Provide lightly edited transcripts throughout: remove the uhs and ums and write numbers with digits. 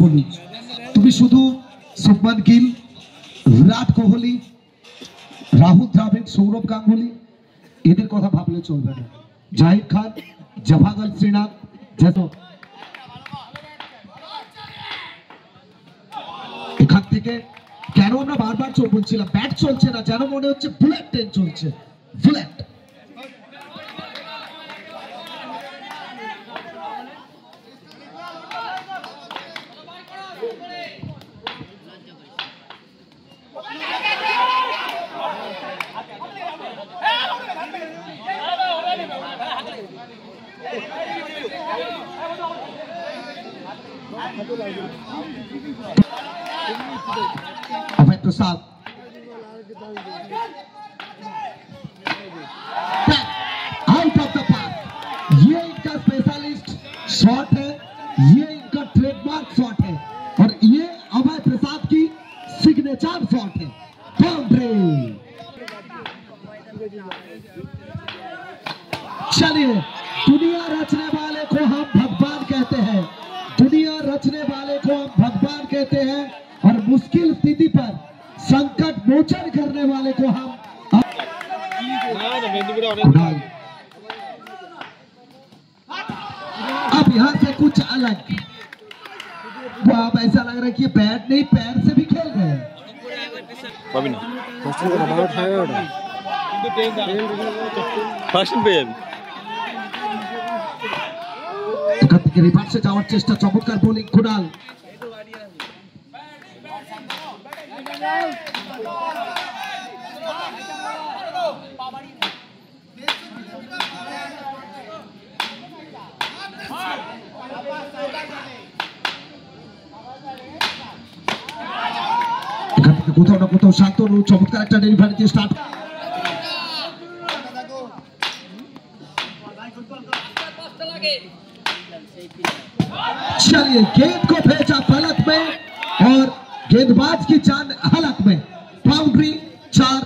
বলি, তুমি শুধু শুভমান গিল, বিরাট কোহলি, রাহুল দ্রাবিড়, সৌরভ গাঙ্গুলি এদের কথা ভাবলে চলবে না। জাহিদ খান, জাভাগল শ্রীনাথ, এখান থেকে কেন আমরা বারবার বলছিলাম ব্যাট চলছে না, যেন মনে হচ্ছে বুলেট ট্রেন চলছে, bullet. Abhay Prasad out of the park, ये इनका स्पेशलिस्ट शॉट है, ये इनका ट्रेडमार्क शॉट है और ये अभय प्रसाद की सिग्नेचर शॉट है। बाउंड्री। चलिए, दुनिया रचने वाले को हम भगवान कहते हैं, दुनिया रचने वाले को हम भगवान कहते हैं और मुश्किल स्थिति पर संकट मोचन करने वाले को हम अब यहाँ से कुछ अलग, वो अब ऐसा लग रहा है कि बैट नहीं पैर से भी खेल रहे हैं। রিভার্সে যাওয়ার চেষ্টা, চমৎকার বোলিং কুণাল। এখান থেকে কোথাও না কোথাও শান্তনু চমৎকার একটা ডেলিভারি দিয়ে স্টার্ট। चलिए, गेंद को भेजा फलक में और गेंदबाज की जान हलक में। Boundary, 4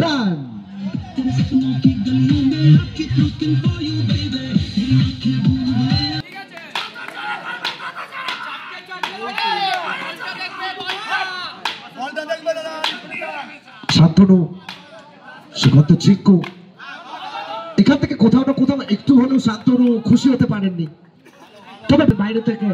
run. শান্তনু সুগত চিক্কু এখান থেকে কোথাও না কোথাও একটু হলেও শান্তনু খুশি হতে পারেননি, তবে বাইরে থেকে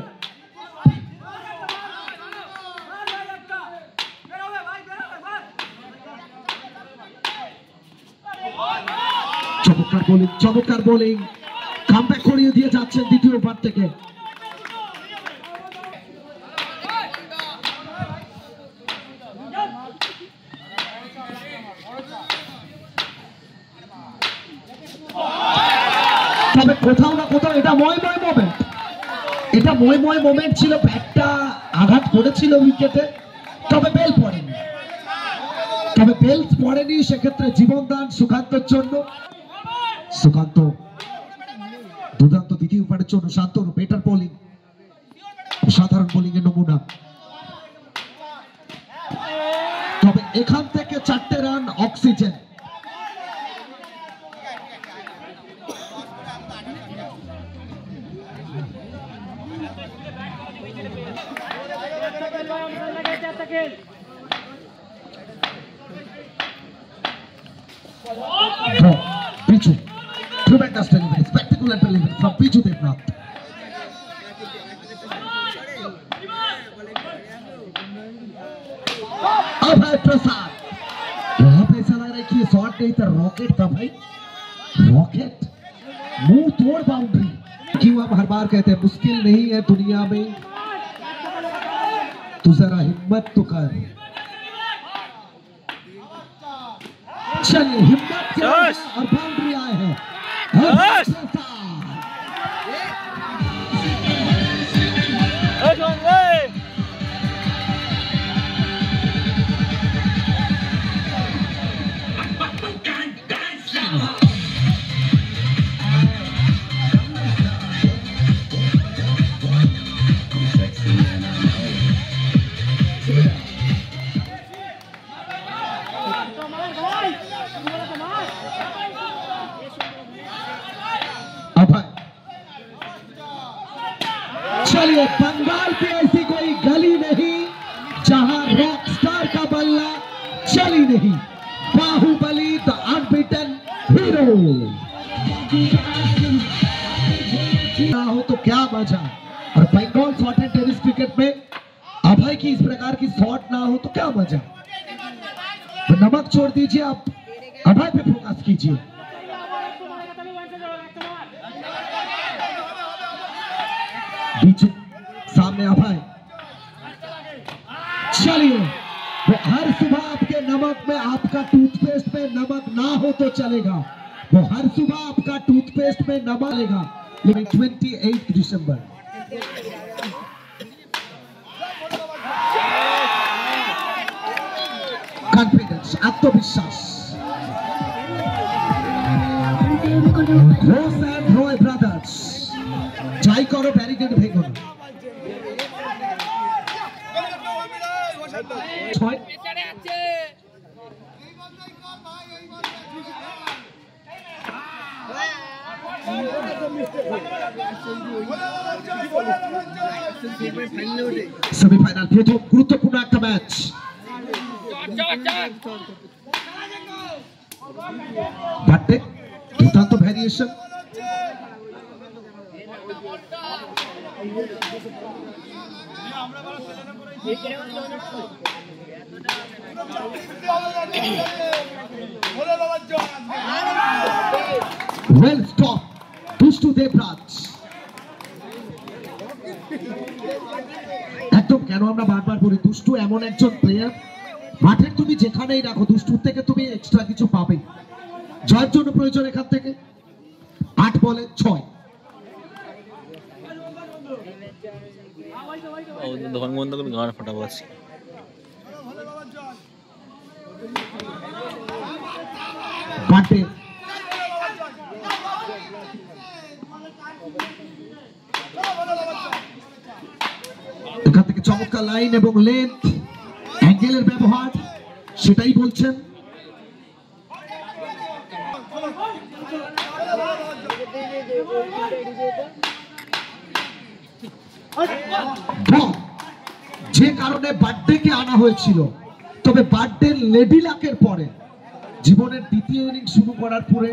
চমৎকার বোলিং কামব্যাক করিয়ে দিয়ে যাচ্ছেন দ্বিতীয় ওভার থেকে। তবে কোথাও না কোথাও এটা ময় মোমেন্ট ছিল, ব্যাটটা আঘাত করেছিল উইকেটে, তবে বেল পড়েনি, সেক্ষেত্রে জীবনদান সুকান্তর জন্য। সুকান্ত দুর্দান্ত দ্বিতীয় ওভারের জন্য। শান্তনু বেটার বোলিং, সাধারণ বোলিং এর নমুনা। তবে এখান থেকে 4টে run oxygen. Pichu, tremendous delivery, spectacular delivery from Pichu Devnath. Abhay Prasad, यहाँ पे ऐसा लग रहा है कि ये शॉट नहीं था, रॉकेट था भाई, रॉकेट, मुंह तोड़ बाउंड्री। क्यों हम हर बार कहते हैं मुश्किल नहीं है दुनिया में, तू जरा हिम्मत तो कर। चलिए, हिम्मत के और बाउंड्री आए हैं। नहीं, बाहुबली द अनबीटन हीरो। ना हो तो क्या मजा। और Bengal short and tennis cricket में अभय की इस प्रकार की शॉट ना हो तो क्या मजा। तो नमक छोड़ दीजिए, आप अभय पे फोकस कीजिए। बीच सामने अभय, चलिए। वो हर सुबह आपके नमक में, आपका टूथपेस्ट में नमक ना हो तो चलेगा। वो हर सुबह आपका टूथपेस्ट में नमक लेगा। लेकिन 28 दिसंबर कॉन्फिडेंस, आत्मविश्वास। घोष एंड रॉय ब्रदर्स, যাই করো ব্যারিকেড ভেঙো না। সেমিফাইনাল প্রথম গুরুত্বপূর্ণ একটা ম্যাচ। বাটে দুর্দান্ত variation. Well stopped, Dushtu Devraj। একদম কেন আমরা বারবার বলি, দুষ্টু এমন একজন প্লেয়ার, মাঠের তুমি যেখানেই রাখো দুষ্টুর থেকে তুমি এক্সট্রা কিছু পাবে। জয়ের জন্য প্রয়োজন এখান থেকে 8 বলে 6। দোকান বন্ধ করে গান ফাটাবো আজকে। বাটে এখান থেকে চমৎকার লাইন এবং লেন্থ, অ্যাঙ্গেলের ব্যবহার, সেটাই বলছেন। যে কারণে বার্থডেকে আনা হয়েছিল, তবে বার্থডে লেডি লাকের পরে জীবনের দ্বিতীয় ইনিংস শুরু করার পরে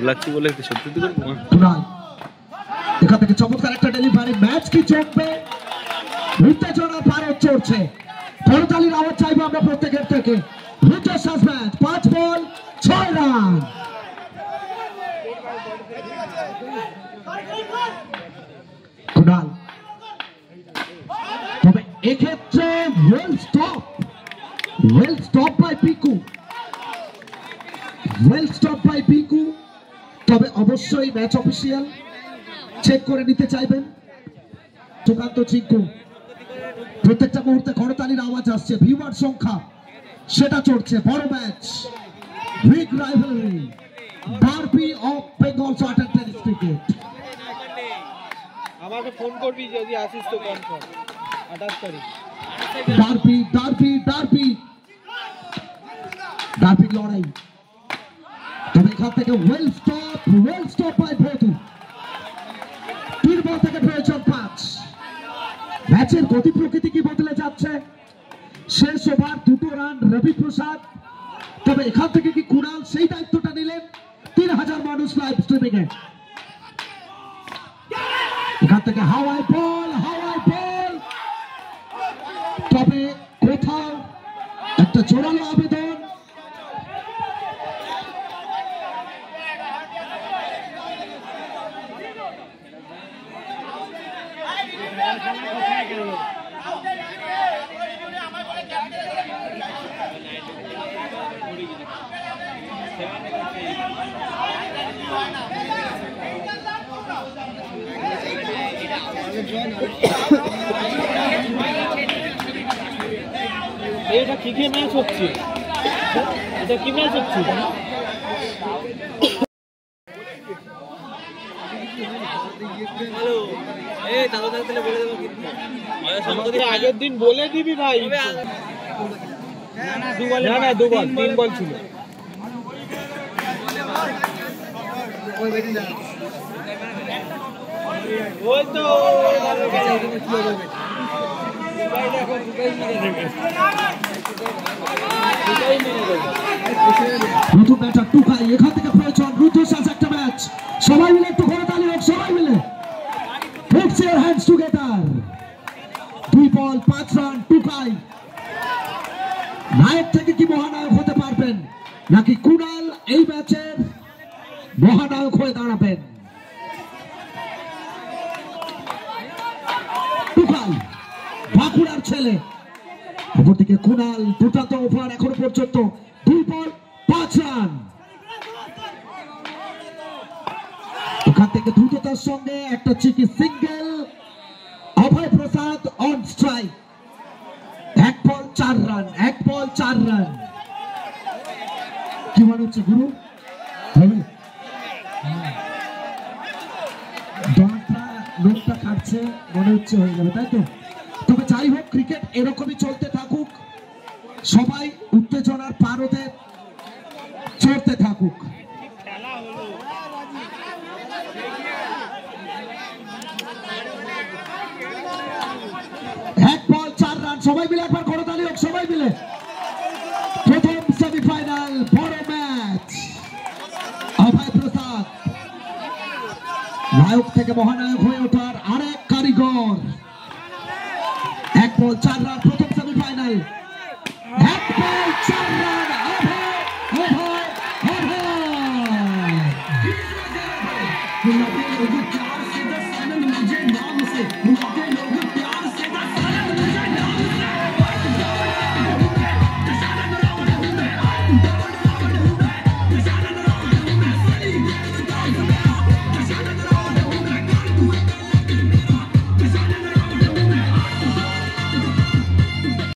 লাগছে বলে সত্যি তো করব। এখান থেকে চমৎকার একটা ডেলিভারি, ম্যাচ কি চলবে, উত্তেজনা পারে চলছে। করতালির আওয়াজ চাইবো আমরা প্রত্যেকের থেকে। রুদ্রশ্বাস ম্যাচ 5 বল 6 রান। কুণাল, তবে এক্ষেত্রে ওয়েল স্টপ বাই পিকু, তবে অবশ্যই ম্যাচ অফিসিয়াল চেক করে নিতে চাইবেন। সুকান্ত চিঙ্কু, প্রত্যেকটা মুহূর্তে করতালির আওয়াজ আসছে, ভিউয়ার সংখ্যা সেটা চড়ছে। বড় match, big rivalry, derby of Bengal short and tennis cricket. আমাকে ফোন করবি যদি আসিস তো কনফার্ম 28 তারিখ। ডার্বি লড়াই, তবে এখান থেকে ওয়েল স্টপ বাই ভৌতু। 3 বল থেকে প্রয়োজন 5। ম্যাচের গতি প্রকৃতি কি বদলে যাচ্ছে। শেষ ওভার 2 রান রবি প্রসাদ, তবে এখান থেকে কি কুণাল সেই দায়িত্বটা নিলেন। 3000 মানুষ লাইভ স্ট্রিমিং এ। এখান থেকে হাওয়াই বল, তবে কোথাও একটা জোরালো আবেদন। এটা কি ম্যাচ হচ্ছে? এটা কি ম্যাচ হচ্ছে? আগের দিন বলে দিবি ভাই। না 2 বল 3 বল ছিল। ওই তো নতুন ব্যাটার টুকাই, এখান থেকে প্রয়োজন রুদ্ধশ্বাস একটা ম্যাচ। সবাই মিলে একটু করে তালি হোক, সবাই মিলে Put your hands together. 2 ball 5 run Tukai. নায়ক থেকে কি মহানায়ক হতে পারবেন, নাকি কুণাল এই ম্যাচের মহানায়ক হয়ে দাঁড়াবেন? টুকাই বাঁকুড়ার ছেলে, অপরদিকে কুণাল। দুটাত ওভার এখনো পর্যন্ত, 2 বল 5 রান। এখান থেকে দ্রুততার সঙ্গে একটা cheeky single. Abhay Prasad on strike. 1 ball 4 run, 1 ball 4 run. কি মনে হচ্ছে গুরু? লোকটা কাটছে মনে হচ্ছে, হয়ে যাবে তাই তো? তবে যাই হোক, ক্রিকেট এরকমই চলতে থাকুক, সবাই উত্তেজনার পারদে চড়তে থাকুক। এক বল 4 রান। সবাই মিলে একবার করতালি হোক, সবাই মিলে। প্রথম সেমিফাইনাল বড় ম্যাচ। অভয় প্রসাদ নায়ক থেকে মহানায়ক হয়ে ওঠার আরেক কারিগর। 1 বল 4 রান।